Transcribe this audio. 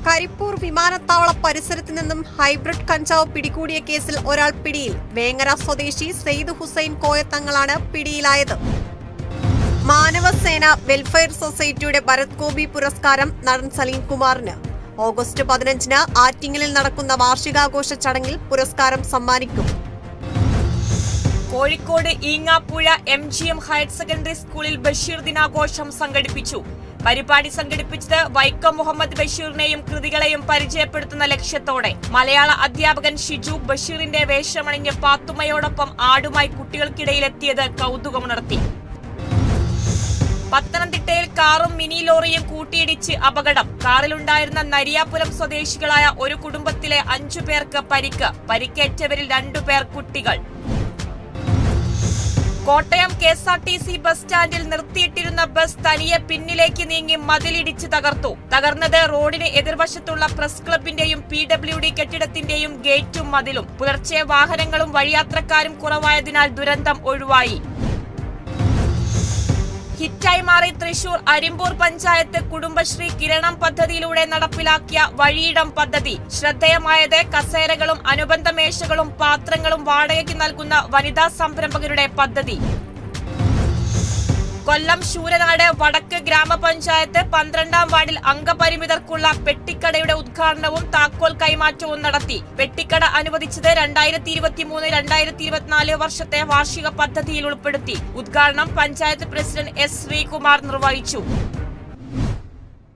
കരിപ്പൂർ വിമാനത്താവള പരിസരത്ത് നിന്നും ഹൈബ്രിഡ് കഞ്ചാവ് പിടികൂടിയ കേസിൽ ഒരാൾ പിടിയിൽ. വേങ്ങര സ്വദേശി സെയ്ദ് ഹുസൈൻ കോയത്തങ്ങളാണ് പിടിയിലായത്. മാനവസേന വെൽഫെയർ സൊസൈറ്റിയുടെ ഭരത് ഗോപി പുരസ്കാരം നടൻ സലീം കുമാറിന്. ഓഗസ്റ്റ് 15-ന് ആറ്റിങ്ങലിൽ നടക്കുന്ന വാർഷികാഘോഷ ചടങ്ങിൽ പുരസ്കാരം സമ്മാനിക്കും. Kozhikode Eengapuzha MGM higher secondary സ്കൂളിൽ ബഷീർ ദിനാഘോഷം സംഘടിപ്പിച്ചു. പരിപാടി സംഘടിപ്പിച്ചത് വൈക്കം മുഹമ്മദ് ബഷീറിനെയും കൃതികളെയും പരിചയപ്പെടുത്തുന്ന ലക്ഷ്യത്തോടെ. മലയാള അധ്യാപകൻ ഷിജു ബഷീറിന്റെ വേഷമണിഞ്ഞ് പാത്തുമ്മയോടൊപ്പം ആടുമായി കുട്ടികൾക്കിടയിലെത്തിയത് കൗതുകമുണർത്തി. പത്തനംതിട്ടയിൽ കാറും മിനി ലോറിയും കൂട്ടിയിടിച്ച് അപകടം. കാറിലുണ്ടായിരുന്ന നരിയാപുരം സ്വദേശികളായ ഒരു കുടുംബത്തിലെ 5 പേർക്ക് പരിക്ക്. പരിക്കേറ്റവരിൽ 2 പേർ കുട്ടികൾ. കോട്ടയം KSRTC ബസ് സ്റ്റാൻഡിൽ നിർത്തിയിട്ടിരുന്ന ബസ് തനിയെ പിന്നിലേക്ക് നീങ്ങി മതിലിടിച്ച് തകർത്തു. തകർന്നത് റോഡിന് എതിർവശത്തുള്ള പ്രസ് ക്ലബിന്റെയും PWD കെട്ടിടത്തിന്റെയും ഗേറ്റും മതിലും. പുലർച്ചെ വാഹനങ്ങളും വഴിയാത്രക്കാരും കുറവായതിനാൽ ദുരന്തം ഒഴിവായി. ഹിറ്റായി മാറി തൃശൂർ അരിമ്പൂർ പഞ്ചായത്ത് കുടുംബശ്രീ കിരണം പദ്ധതിയിലൂടെ നടപ്പിലാക്കിയ വഴിയിടം പദ്ധതി. ശ്രദ്ധേയമായത് കസേരകളും അനുബന്ധ മേശകളും പാത്രങ്ങളും വാടകയ്ക്ക് നൽകുന്ന വനിതാ സംരംഭകരുടെ പദ്ധതി. കൊല്ലം ശൂരനാട് വടക്ക് ഗ്രാമപഞ്ചായത്ത് 12-ാം വാർഡിൽ അംഗപരിമിതർക്കുള്ള പെട്ടിക്കടയുടെ ഉദ്ഘാടനവും താക്കോൽ കൈമാറ്റവും നടത്തി. പെട്ടിക്കട അനുവദിച്ചത് 2023-2024 വർഷത്തെ വാർഷിക പദ്ധതിയിൽ ഉൾപ്പെടുത്തി. ഉദ്ഘാടനം പഞ്ചായത്ത് പ്രസിഡന്റ് S. ശ്രീകുമാർ നിർവഹിച്ചു.